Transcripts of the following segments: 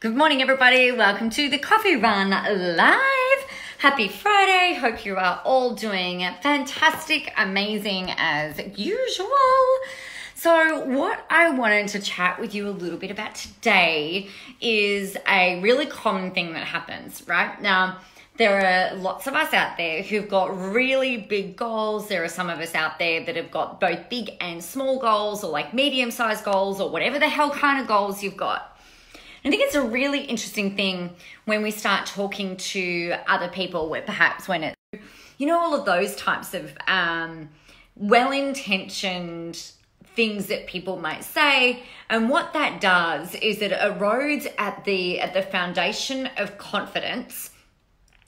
Good morning, everybody. Welcome to the Coffee Run Live. Happy Friday. Hope you are all doing fantastic, amazing as usual. So what I wanted to chat with you a little bit about today is a really common thing that happens, right? Now, there are lots of us out there who've got really big goals. There are some of us out there that have got both big and small goals, or like medium-sized goals, or whatever the hell kind of goals you've got. I think it's a really interesting thing when we start talking to other people, where perhaps when it's, all of those types of well-intentioned things that people might say. And what that does is it erodes at the foundation of confidence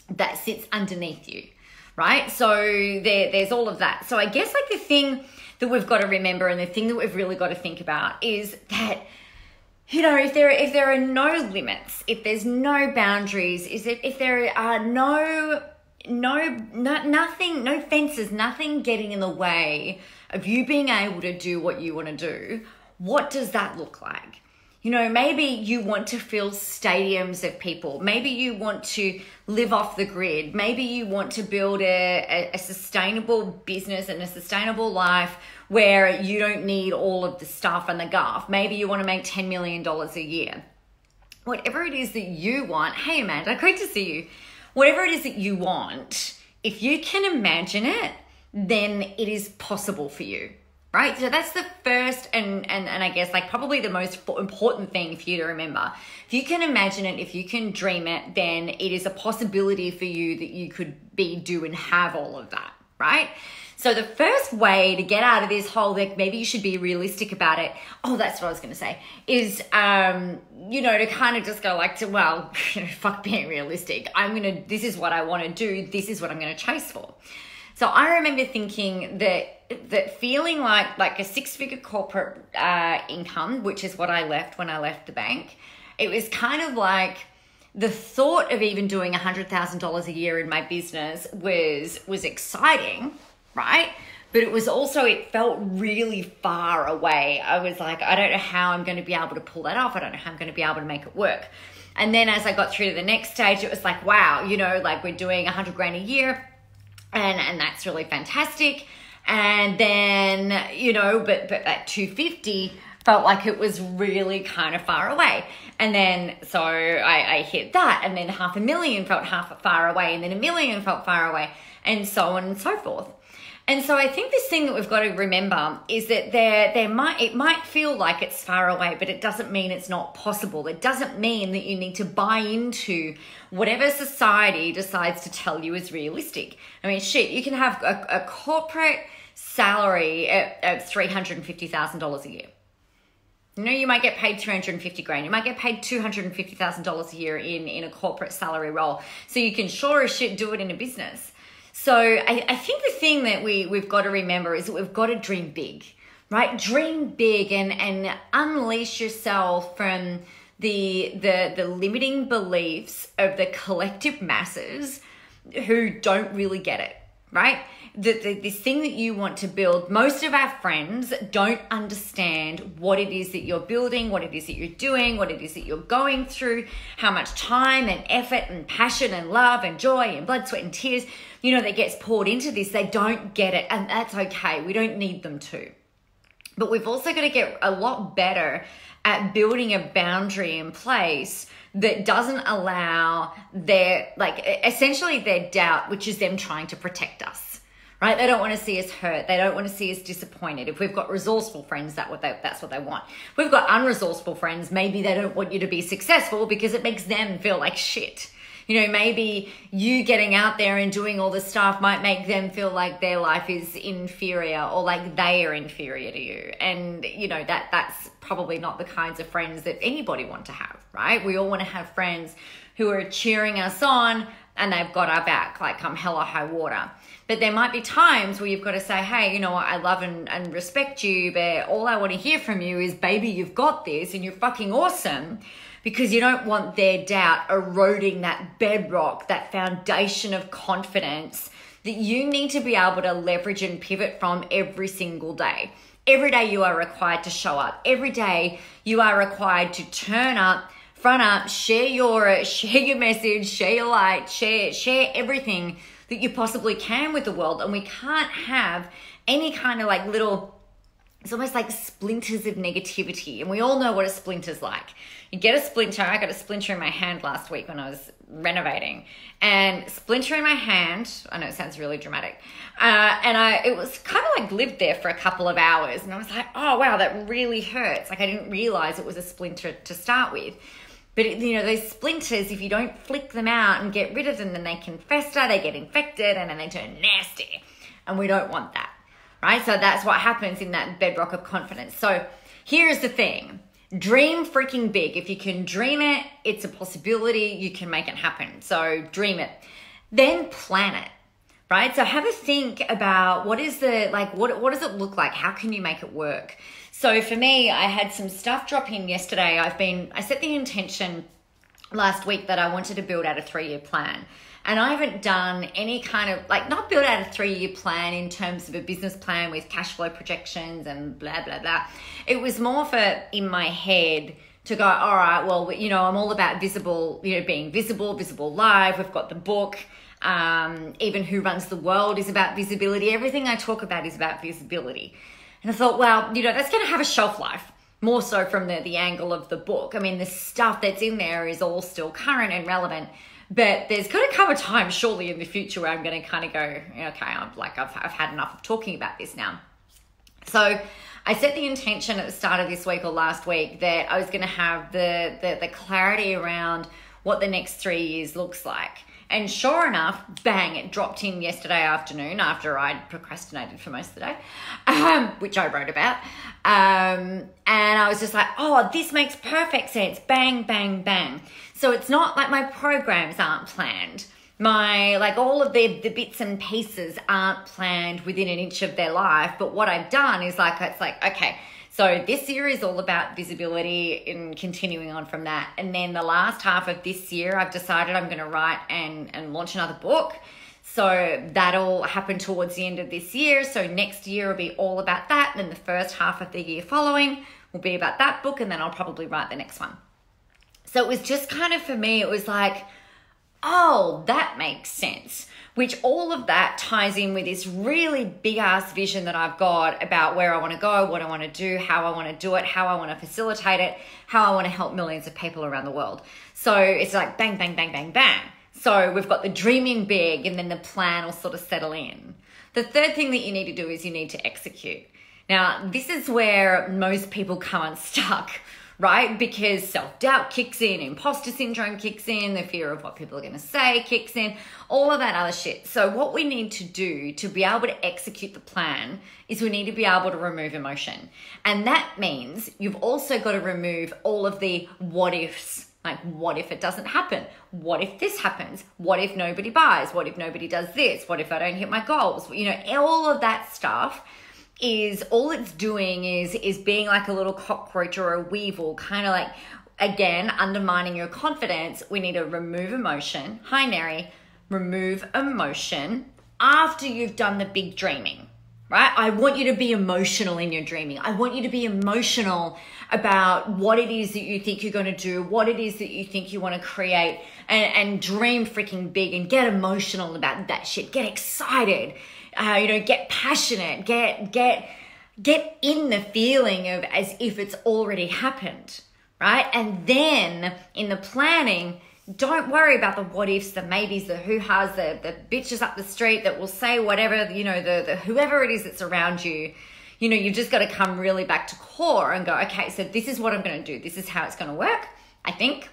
that sits underneath you, right? So there's all of that. So I guess like the thing that we've got to remember, and the thing that we've really got to think about, is that if there are no limits, if there's no boundaries, if there are no fences, nothing getting in the way of you being able to do what you want to do, what does that look like? Maybe you want to fill stadiums of people. Maybe you want to live off the grid. Maybe you want to build a sustainable business and a sustainable life where you don't need all of the stuff and the guff. Maybe you want to make $10 million a year. Whatever it is that you want. Hey, Amanda, great to see you. Whatever it is that you want, if you can imagine it, then it is possible for you. Right? So that's the first and I guess like probably the most important thing for you to remember. If you can imagine it, if you can dream it, then it is a possibility for you that you could do and have all of that, right? So the first way to get out of this whole, like, maybe you should be realistic about it. Oh, that's what I was going to say, is, to kind of just go like fuck being realistic. This is what I want to do. This is what I'm going to chase for. So I remember thinking that feeling like a six-figure corporate income, which is what I left when I left the bank, it was kind of like the thought of even doing $100,000 a year in my business was exciting, right? But it was also, it felt really far away. I was like, I don't know how I'm going to be able to pull that off. I don't know how I'm going to be able to make it work. And then as I got through to the next stage, it was like, wow, like we're doing $100,000 a year. And that's really fantastic. And then, but that 250 felt like it was really kind of far away. And then, so I hit that, and then $500,000 felt far away, and then $1 million felt far away, and so on and so forth. And so I think this thing that we've got to remember is that it might feel like it's far away, but it doesn't mean it's not possible. It doesn't mean that you need to buy into whatever society decides to tell you is realistic. I mean, shit, you can have a corporate salary of $350,000 a year. You might get paid $350,000. You might get paid $250,000 a year in a corporate salary role. So you can sure as shit do it in a business. So I think the thing that we've got to remember is that we've got to dream big, right? Dream big and unleash yourself from the limiting beliefs of the collective masses who don't really get it, right? This thing that you want to build, most of our friends don't understand what it is that you're building, what it is that you're doing, what it is that you're going through, how much time and effort and passion and love and joy and blood, sweat and tears, that gets poured into this. They don't get it, and that's okay. We don't need them to. But we've also got to get a lot better at building a boundary in place that doesn't allow essentially their doubt, which is them trying to protect us. Right? They don't want to see us hurt. They don't want to see us disappointed. If we've got resourceful friends, that's what they want. If we've got unresourceful friends, maybe they don't want you to be successful because it makes them feel like shit. Maybe you getting out there and doing all this stuff might make them feel like their life is inferior, or like they are inferior to you. And, that's probably not the kinds of friends that anybody want to have, right? We all want to have friends who are cheering us on and they've got our back, like come hell or high water. But there might be times where you've got to say, hey, you know what, I love and respect you, but all I want to hear from you is, baby, you've got this and you're fucking awesome. Because you don't want their doubt eroding that bedrock, that foundation of confidence that you need to be able to leverage and pivot from every single day. Every day you are required to show up. Every day you are required to turn up, front up, share your message, share your light, share everything that you possibly can with the world. And we can't have any kind of like little, it's almost like splinters of negativity. And we all know what a splinter's like. You get a splinter. I got a splinter in my hand last week when I was renovating, and splinter in my hand. I know it sounds really dramatic. It was kind of like lived there for a couple of hours, and I was like, oh wow, that really hurts. Like I didn't realize it was a splinter to start with. But those splinters, if you don't flick them out and get rid of them, then they can fester, they get infected, and then they turn nasty. And we don't want that, right? So that's what happens in that bedrock of confidence. So here's the thing. Dream freaking big. If you can dream it, it's a possibility. You can make it happen. So dream it. Then plan it, right? So have a think about what does it look like? How can you make it work? So for me, I had some stuff drop in yesterday. I set the intention last week that I wanted to build out a 3-year plan. And I haven't done any kind of, not build out a 3-year plan in terms of a business plan with cash flow projections and blah, blah, blah. It was more for in my head to go, all right, well, I'm all about visible, being visible live. We've got the book. Even Who Runs the World is about visibility. Everything I talk about is about visibility. And I thought, well, that's going to have a shelf life, more so from the angle of the book. I mean, the stuff that's in there is all still current and relevant. But there's going to come a time, surely, in the future where I'm going to kind of go, okay, I've had enough of talking about this now. So I set the intention at the start of this week or last week that I was going to have the clarity around what the next 3 years looks like. And sure enough, bang, it dropped in yesterday afternoon after I'd procrastinated for most of the day, which I wrote about. And I was just like, oh, this makes perfect sense. Bang, bang, bang. So it's not like my programs aren't planned. All of the bits and pieces aren't planned within an inch of their life. But what I've done is okay, so this year is all about visibility and continuing on from that. And then the last half of this year, I've decided I'm going to write and launch another book. So that'll happen towards the end of this year. So next year will be all about that. And then the first half of the year following will be about that book. And then I'll probably write the next one. So it was just kind of, for me, it was like, oh, that makes sense. Which all of that ties in with this really big ass vision that I've got about where I want to go, what I want to do, how I want to do it, how I want to facilitate it, how I want to help millions of people around the world. So it's like bang, bang, bang, bang, bang. So we've got the dreaming big, and then the plan will sort of settle in. The third thing that you need to do is you need to execute. Now, this is where most people come unstuck, right? Because self-doubt kicks in, imposter syndrome kicks in, the fear of what people are going to say kicks in, all of that other shit. So what we need to do to be able to execute the plan is we need to be able to remove emotion. And that means you've also got to remove all of the what ifs. Like, what if it doesn't happen? What if this happens? What if nobody buys? What if nobody does this? What if I don't hit my goals? All of that stuff is all it's doing is being like a little cockroach or a weevil, kind of like, again, undermining your confidence. We need to remove emotion. Hi, Neri. Remove emotion after you've done the big dreaming, right? I want you to be emotional in your dreaming. I want you to be emotional about what it is that you think you're going to do, what it is that you think you want to create, and dream freaking big and get emotional about that shit. Get excited. Get passionate, get in the feeling of as if it's already happened, right? And then in the planning, don't worry about the what ifs, the maybes, the hoo-has, the bitches up the street that will say whatever, the whoever it is that's around you. You've just got to come really back to core and go, okay, so this is what I'm going to do. This is how it's going to work. I think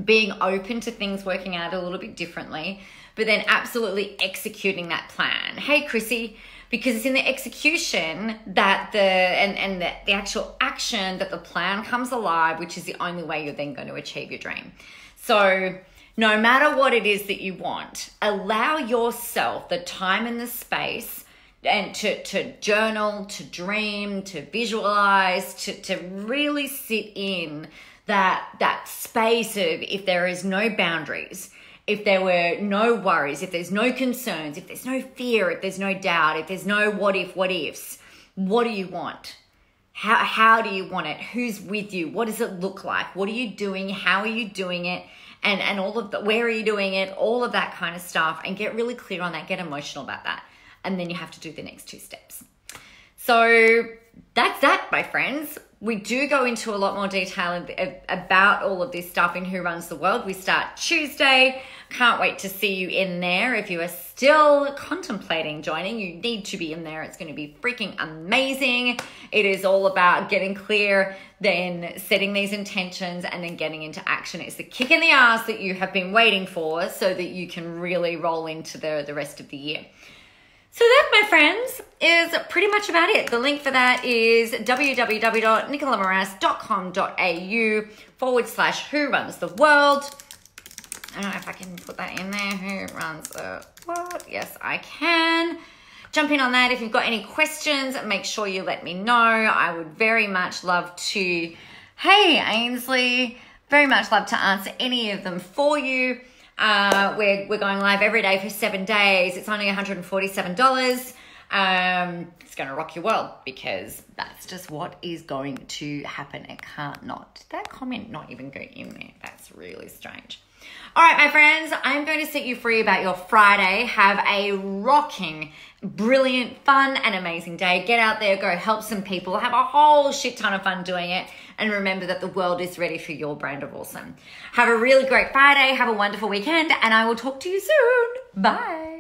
being open to things working out a little bit differently, but then absolutely executing that plan. Hey, Chrissy, because it's in the execution that the actual action that the plan comes alive, which is the only way you're then going to achieve your dream. So no matter what it is that you want, allow yourself the time and the space and to journal, to dream, to visualize, to really sit in that space of, if there is no boundaries, if there were no worries, if there's no concerns, if there's no fear, if there's no doubt, if there's no what ifs, what do you want? How do you want it? Who's with you? What does it look like? What are you doing? How are you doing it? And all of the, where are you doing it? All of that kind of stuff, and get really clear on that, get emotional about that. And then you have to do the next 2 steps. So that's that, my friends. We do go into a lot more detail about all of this stuff in Who Runs the World. We start Tuesday. Can't wait to see you in there. If you are still contemplating joining, you need to be in there. It's going to be freaking amazing. It is all about getting clear, then setting these intentions, and then getting into action. It's the kick in the ass that you have been waiting for so that you can really roll into the rest of the year. So that, my friends, is pretty much about it. The link for that is www.nicolamoras.com.au/Who Runs the World. I don't know if I can put that in there. Who runs the world? Yes, I can. Jump in on that. If you've got any questions, make sure you let me know. I would very much love to, hey, Ainsley, very much love to answer any of them for you. We're going live every day for 7 days. It's only $147. It's going to rock your world, because that's just what is going to happen. It can't not. Did that comment not even go in there? That's really strange. All right, my friends, I'm going to set you free about your Friday. Have a rocking, brilliant, fun, and amazing day. Get out there, go help some people, have a whole shit ton of fun doing it, and remember that the world is ready for your brand of awesome. Have a really great Friday. Have a wonderful weekend, and I will talk to you soon. Bye.